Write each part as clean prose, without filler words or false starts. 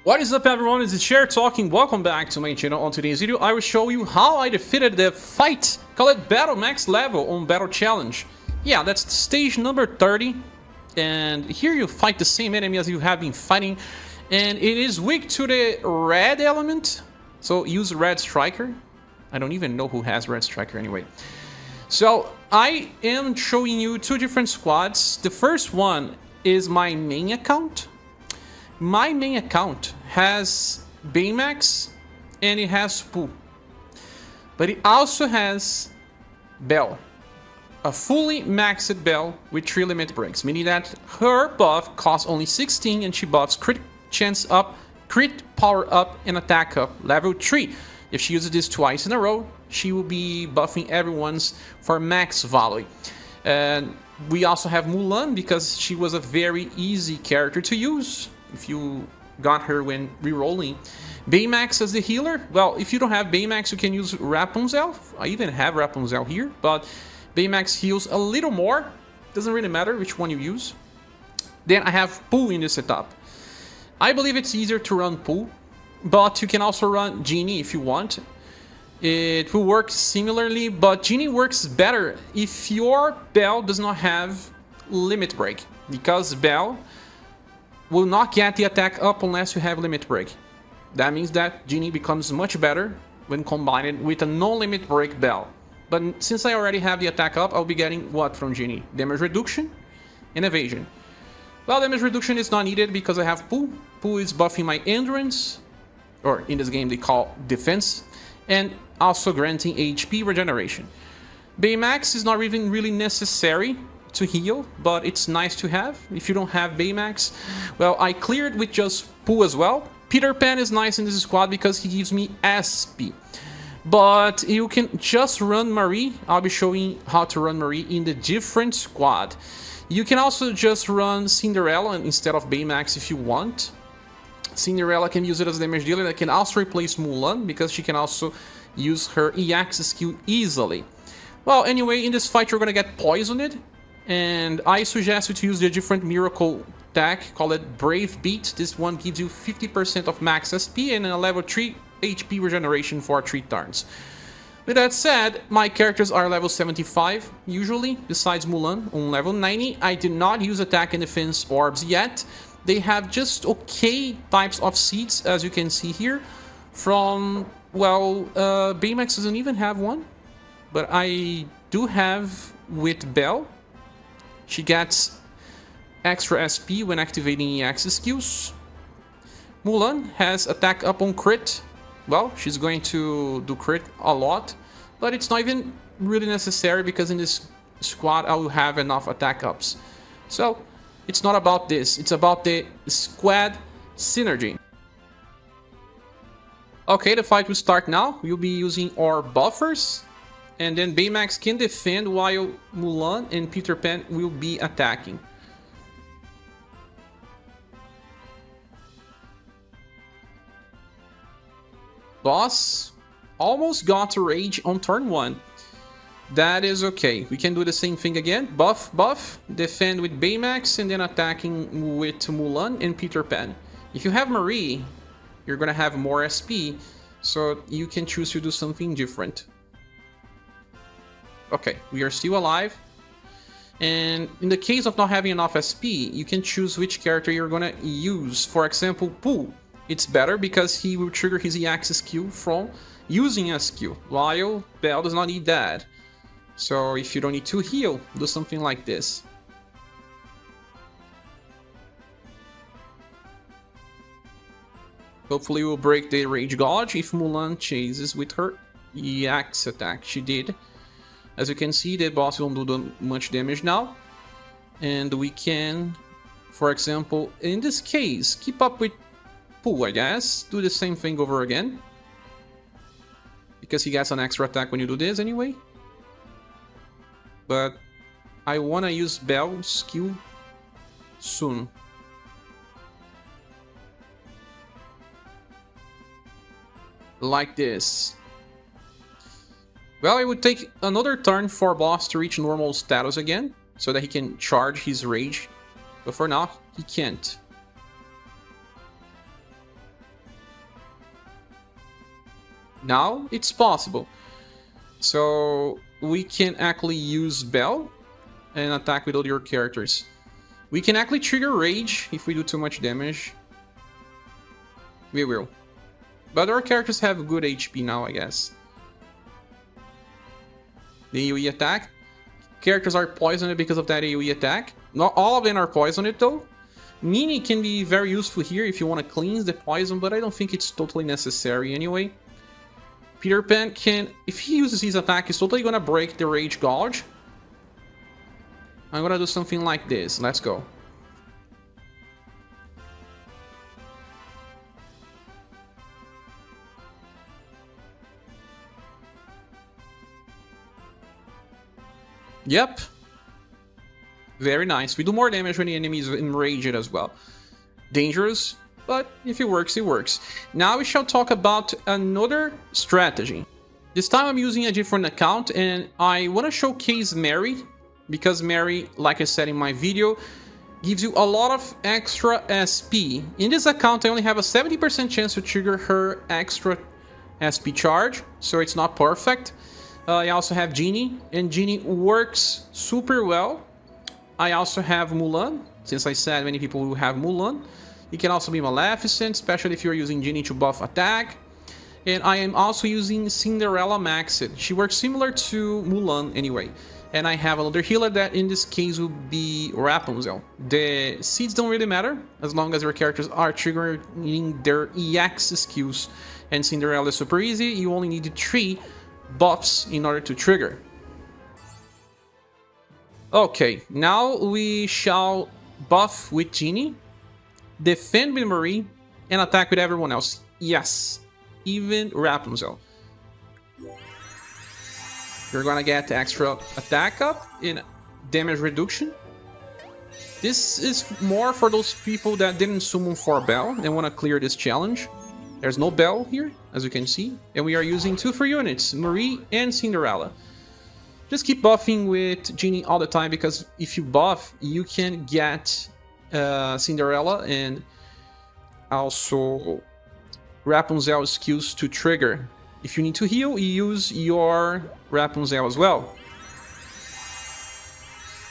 What is up, everyone? This is Cher talking. Welcome back to my channel. On today's video, I will show you how I defeated the fight called Battle Max Level on Battle Challenge. Yeah, that's stage number 30. And here you fight the same enemy as you have been fighting. And it is weak to the red element. So use Red Striker. I don't even know who has Red Striker anyway. So I am showing you two different squads. The first one is my main account. My main account has Baymax and it has Pooh. But it also has Belle. A fully maxed Belle with 3 limit breaks, meaning that her buff costs only 16 and she buffs crit chance up, crit power up, and attack up level 3. If she uses this twice in a row, she will be buffing everyone's for max value. And we also have Mulan because she was a very easy character to use if you got her when rerolling. Baymax as the healer. Well, if you don't have Baymax, you can use Rapunzel. I even have Rapunzel here, but Baymax heals a little more. Doesn't really matter which one you use. Then I have Pooh in this setup. I believe it's easier to run Pooh, but you can also run Genie if you want. It will work similarly, but Genie works better if your Belle does not have limit break, because Belle will not get the attack up unless you have limit break. That means that Genie becomes much better when combined with a no-limit break Belle. But since I already have the attack up, I'll be getting what from Genie? Damage reduction and evasion. Well, damage reduction is not needed because I have Pooh. Pooh is buffing my endurance, or in this game they call defense, and also granting HP regeneration. Baymax is not even really necessary to heal, but it's nice to have if you don't have Baymax. Well, I cleared with just Pooh as well. Peter Pan is nice in this squad because he gives me SP. But you can just run Marie. I'll be showing how to run Marie in the different squad. You can also just run Cinderella instead of Baymax if you want. Cinderella can use it as a damage dealer. That can also replace Mulan because she can also use her EX skill easily. Well, anyway, in this fight you're gonna get poisoned. And I suggest you to use the different miracle attack, call it Brave Beat. This one gives you 50% of max SP and a level 3 HP regeneration for 3 turns. With that said, my characters are level 75, usually, besides Mulan, on level 90. I did not use attack and defense orbs yet. They have just okay types of seeds, as you can see here. From, well, Baymax doesn't even have one. But I do have with Belle. She gets extra SP when activating EX skills. Mulan has attack up on crit. Well, she's going to do crit a lot, but it's not even really necessary because in this squad I will have enough attack ups. So it's not about this, it's about the squad synergy. Okay, the fight will start now. We'll be using our buffers. And then Baymax can defend while Mulan and Peter Pan will be attacking. Boss almost got to rage on turn 1. That is okay. We can do the same thing again. Buff, defend with Baymax, and then attacking with Mulan and Peter Pan. If you have Marie, you're gonna have more SP, so you can choose to do something different. Okay, we are still alive. And in the case of not having enough SP, you can choose which character you're gonna use. For example, Pooh. It's better because he will trigger his EX skill from using a skill, while Belle does not need that. So if you don't need to heal, do something like this. Hopefully we'll break the Rage Gauge if Mulan chases with her EX attack. She did. As you can see, the boss won't do much damage now. And we can, for example, in this case, keep up with Pooh, I guess. Do the same thing over again. Because he gets an extra attack when you do this anyway. But I want to use Belle's skill soon. Like this. Well, it would take another turn for boss to reach normal status again, so that he can charge his rage. But for now, he can't. Now it's possible. So we can actually use Bell and attack with all your characters. We can actually trigger Rage if we do too much damage. We will. But our characters have good HP now, I guess. The AoE attack. Characters are poisoned because of that AoE attack. Not all of them are poisoned though. Nini can be very useful here if you want to cleanse the poison, but I don't think it's totally necessary anyway. Peter Pan can, if he uses his attack, he's totally gonna break the Rage Gouge. I'm gonna do something like this. Let's go. Yep. Very nice. We do more damage when the enemy is enraged as well. Dangerous, but if it works, it works. Now we shall talk about another strategy. This time I'm using a different account and I want to showcase Mary, because Mary, like I said in my video, gives you a lot of extra SP. In this account I only have a 70% chance to trigger her extra SP charge, so it's not perfect. I also have Genie, and Genie works super well. I also have Mulan, since I said many people will have Mulan. It can also be Maleficent, especially if you're using Genie to buff attack. And I am also using Cinderella Maxed. She works similar to Mulan anyway. And I have another healer that in this case will be Rapunzel. The seeds don't really matter, as long as your characters are triggering their EX skills. And Cinderella is super easy, you only need 3 buffs in order to trigger. Okay, now we shall buff with Genie, defend with Marie, and attack with everyone else. Yes, even Rapunzel. You're gonna get extra attack up and damage reduction. This is more for those people that didn't summon for Bell and want to clear this challenge. There's no Bell here, as you can see, and we are using 2 free units, Marie and Cinderella. Just keep buffing with Genie all the time, because if you buff, you can get Cinderella and also Rapunzel skills to trigger. If you need to heal, you use your Rapunzel as well.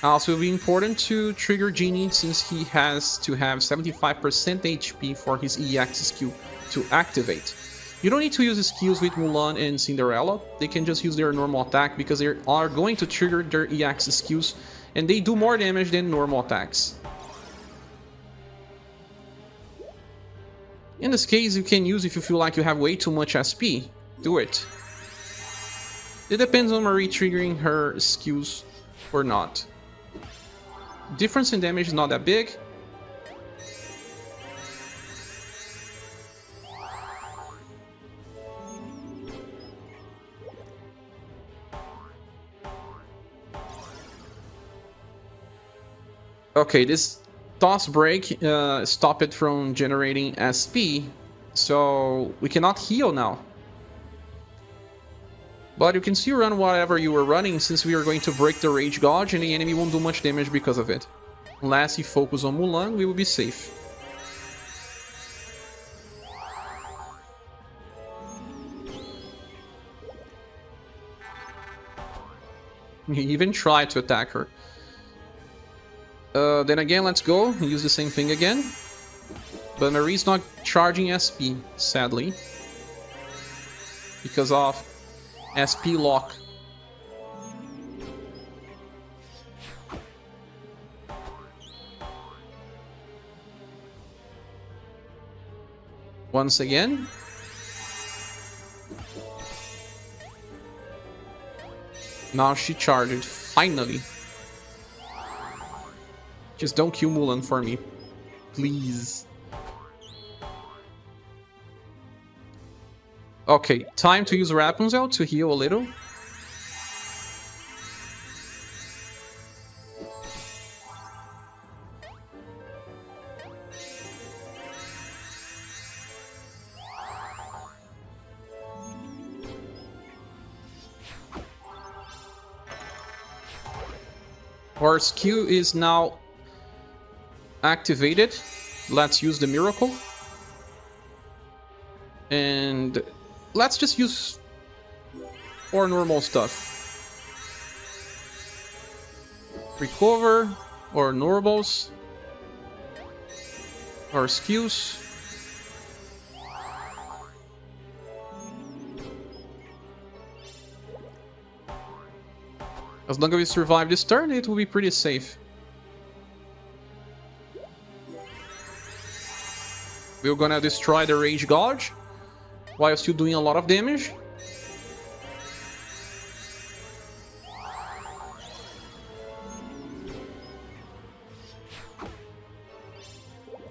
Also, it will be important to trigger Genie, since he has to have 75% HP for his EX skill to activate. You don't need to use skills with Mulan and Cinderella. They can just use their normal attack, because they are going to trigger their EX skills, and they do more damage than normal attacks. In this case, you can use if you feel like you have way too much SP. Do it. It depends on Marie triggering her skills or not. Difference in damage is not that big. Okay, this toss break stopped it from generating SP, so we cannot heal now. But you can still run whatever you were running, since we are going to break the Rage Gouge and the enemy won't do much damage because of it. Unless you focus on Mulan, we will be safe. He even tried to attack her. Then again, let's go. Use the same thing again. But Marie's not charging SP, sadly. Because of SP lock. Once again. Now she charged, finally. Just don't kill Mulan for me, please. Okay, time to use Rapunzel to heal a little. Our skill is now activated. Let's use the miracle. And let's just use our normal stuff. Recover, or normals, or skills. As long as we survive this turn, it will be pretty safe. We're gonna destroy the Rage Gouge while still doing a lot of damage.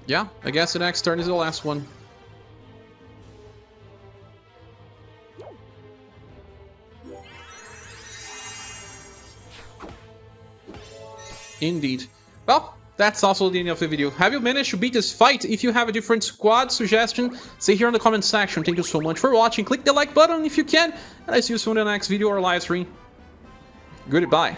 Yeah, I guess the next turn is the last one. Indeed. Well, that's also the end of the video. Have you managed to beat this fight? If you have a different squad suggestion, say here in the comment section. Thank you so much for watching. Click the like button if you can, and I see you soon in the next video or live stream. Goodbye.